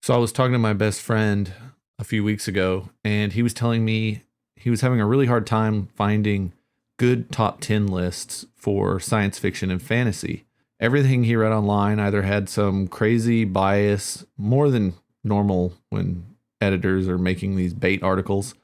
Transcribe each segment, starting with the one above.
So I was talking to my best friend a few weeks ago, and he was telling me he was having a really hard time finding good top 10 lists for science fiction and fantasy. Everything he read online either had some crazy bias, more than normal when editors are making these bait articles,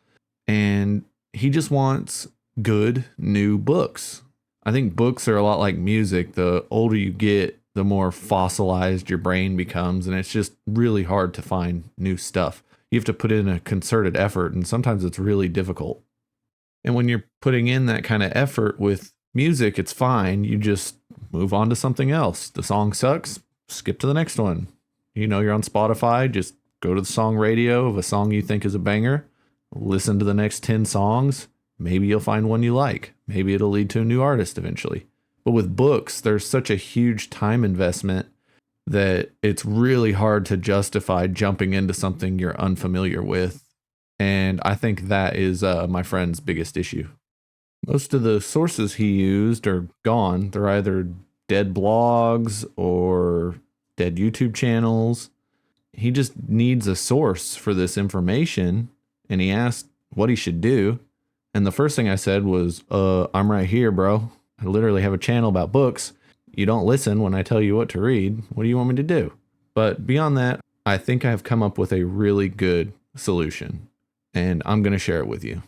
and he just wants good new books. I think books are a lot like music. The older you get, the more fossilized your brain becomes, and it's just really hard to find new stuff. You have to put in a concerted effort, and sometimes it's really difficult. And when you're putting in that kind of effort with music, it's fine. You just move on to something else. The song sucks, skip to the next one. You know, you're on Spotify, just go to the song radio of a song you think is a banger, listen to the next 10 songs. Maybe you'll find one you like. Maybe it'll lead to a new artist eventually. But with books, there's such a huge time investment that it's really hard to justify jumping into something you're unfamiliar with. And I think that is my friend's biggest issue. Most of the sources he used are gone. They're either dead blogs or dead YouTube channels. He just needs a source for this information, and he asked what he should do. And the first thing I said was, I'm right here, bro. I literally have a channel about books. You don't listen when I tell you what to read. What do you want me to do? But beyond that, I think I have come up with a really good solution, and I'm going to share it with you.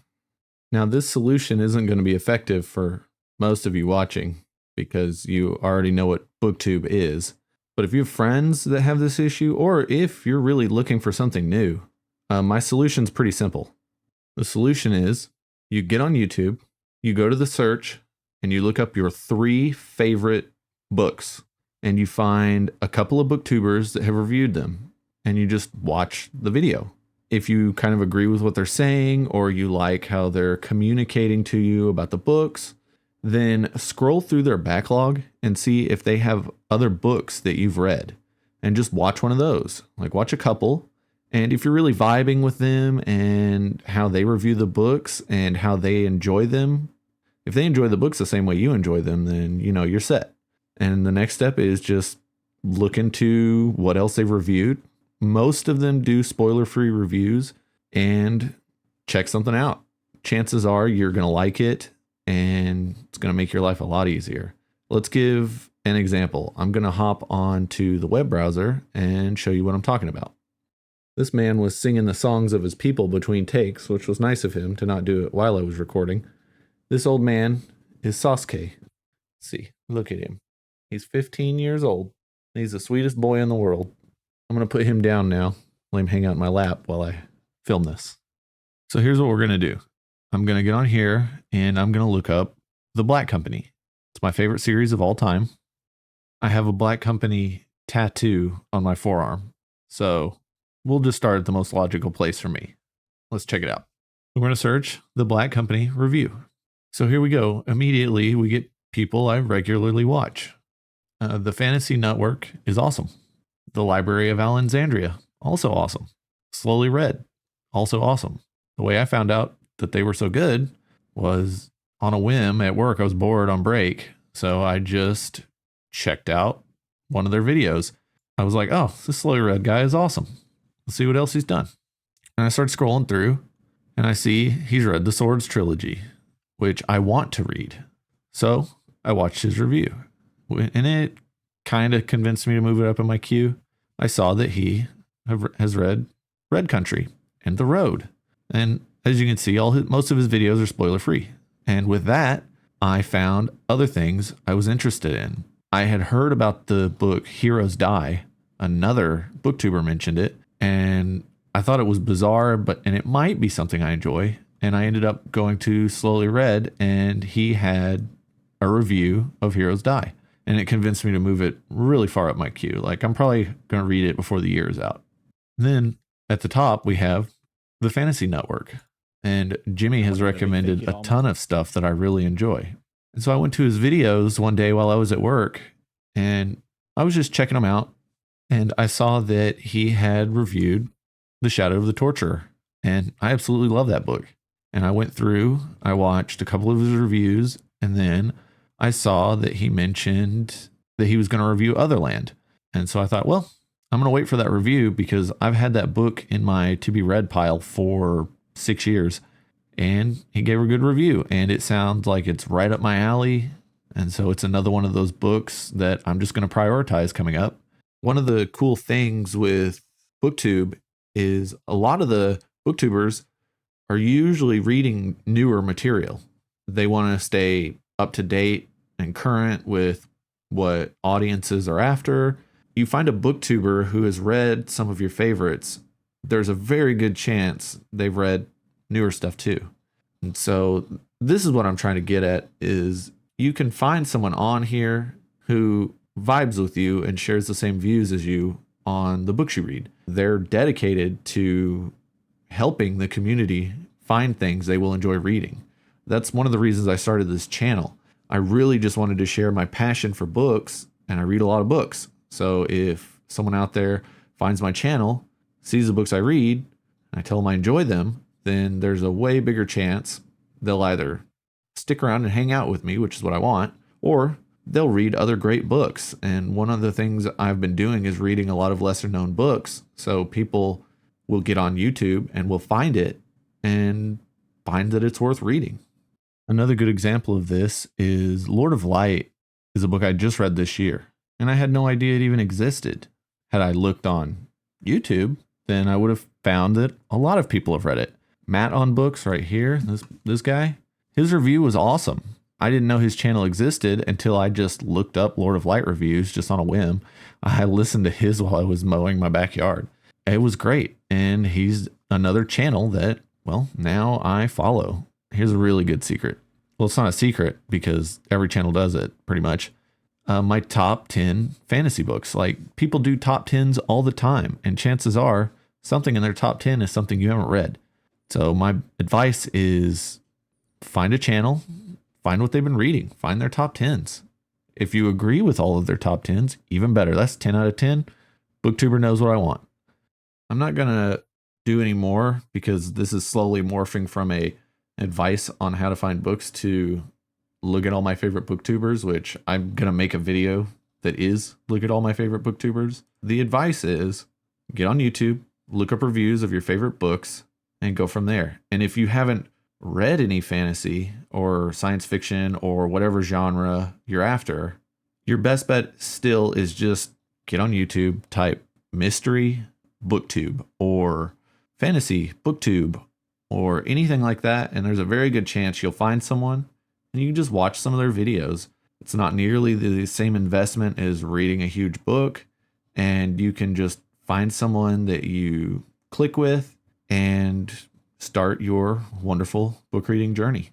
Now, this solution isn't going to be effective for most of you watching because you already know what BookTube is. But if you have friends that have this issue, or if you're really looking for something new, my solution's pretty simple. The solution is you get on YouTube, you go to the search, and you look up your 3 favorite books, and you find a couple of booktubers that have reviewed them, and you just watch the video. If you kind of agree with what they're saying, or you like how they're communicating to you about the books, then scroll through their backlog and see if they have other books that you've read, and just watch one of those. Like, watch a couple. And if you're really vibing with them and how they review the books and how they enjoy them, if they enjoy the books the same way you enjoy them, then, you know, you're set. And the next step is just look into what else they've reviewed. Most of them do spoiler-free reviews, and check something out. Chances are you're going to like it, and it's going to make your life a lot easier. Let's give an example. I'm going to hop onto the web browser and show you what I'm talking about. This man was singing the songs of his people between takes, which was nice of him to not do it while I was recording. This old man is Sasuke. Let's see, look at him. He's 15 years old. He's the sweetest boy in the world. I'm going to put him down now. Let him hang out in my lap while I film this. So here's what we're going to do. I'm going to get on here and I'm going to look up The Black Company. It's my favorite series of all time. I have a Black Company tattoo on my forearm. So we'll just start at the most logical place for me. Let's check it out. We're going to search The Black Company review. So here we go. Immediately we get people I regularly watch. The Fantasy Network is awesome. The Library of Alexandria, also awesome. Slowly Read, also awesome. The way I found out that they were so good was on a whim at work. I was bored on break, so I just checked out one of their videos. I was like, oh, this Slowly Read guy is awesome. Let's see what else he's done. And I started scrolling through, and I see he's read the Swords trilogy, which I want to read. So I watched his review, and it kind of convinced me to move it up in my queue. I saw that he has read Red Country and The Road. And as you can see, most of his videos are spoiler free. And with that, I found other things I was interested in. I had heard about the book Heroes Die. Another booktuber mentioned it, and I thought it was bizarre, and it might be something I enjoy. And I ended up going to Slowly Read, and he had a review of Heroes Die. And it convinced me to move it really far up my queue. Like, I'm probably going to read it before the year is out. And then at the top, we have the Fantasy Network. And Jimmy has recommended a ton of stuff that I really enjoy. And so I went to his videos one day while I was at work, and I was just checking them out. And I saw that he had reviewed The Shadow of the Torturer. And I absolutely love that book. And I went through, I watched a couple of his reviews, and then I saw that he mentioned that he was going to review Otherland. And so I thought, well, I'm going to wait for that review because I've had that book in my to be read pile for 6 years, and he gave a good review, and it sounds like it's right up my alley. And so it's another one of those books that I'm just going to prioritize coming up. One of the cool things with BookTube is a lot of the booktubers are usually reading newer material. They want to stay up to date and current with what audiences are after. You find a booktuber who has read some of your favorites, there's a very good chance they've read newer stuff too. And so this is what I'm trying to get at is you can find someone on here who vibes with you and shares the same views as you on the books you read. They're dedicated to helping the community find things they will enjoy reading. That's one of the reasons I started this channel. I really just wanted to share my passion for books, and I read a lot of books. So if someone out there finds my channel, sees the books I read, and I tell them I enjoy them, then there's a way bigger chance they'll either stick around and hang out with me, which is what I want, or they'll read other great books. And one of the things I've been doing is reading a lot of lesser known books. So people will get on YouTube and will find it and find that it's worth reading. Another good example of this is Lord of Light is a book I just read this year, and I had no idea it even existed. Had I looked on YouTube, then I would have found that a lot of people have read it. Matt on Books right here, this guy, his review was awesome. I didn't know his channel existed until I just looked up Lord of Light reviews just on a whim. I listened to his while I was mowing my backyard. It was great, and he's another channel that, well, now I follow. Here's a really good secret. Well, it's not a secret because every channel does it pretty much. My top 10 fantasy books. Like, people do top 10s all the time, and chances are something in their top 10 is something you haven't read. So my advice is find a channel, find what they've been reading, find their top 10s. If you agree with all of their top 10s, even better. That's 10 out of 10. Booktuber knows what I want. I'm not going to do any more because this is slowly morphing from a advice on how to find books to look at all my favorite booktubers, which I'm going to make a video that is look at all my favorite booktubers. The advice is get on YouTube, look up reviews of your favorite books, and go from there. And if you haven't read any fantasy or science fiction or whatever genre you're after, your best bet still is just get on YouTube, type mystery booktube or fantasy booktube or anything like that, and there's a very good chance you'll find someone and you can just watch some of their videos. It's not nearly the same investment as reading a huge book, and you can just find someone that you click with and start your wonderful book reading journey.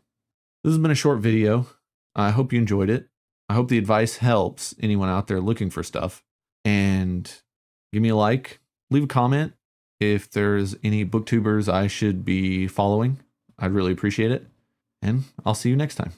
This has been a short video. I hope you enjoyed it. I hope the advice helps anyone out there looking for stuff. And give me a like, leave a comment if there's any booktubers I should be following. I'd really appreciate it. And I'll see you next time.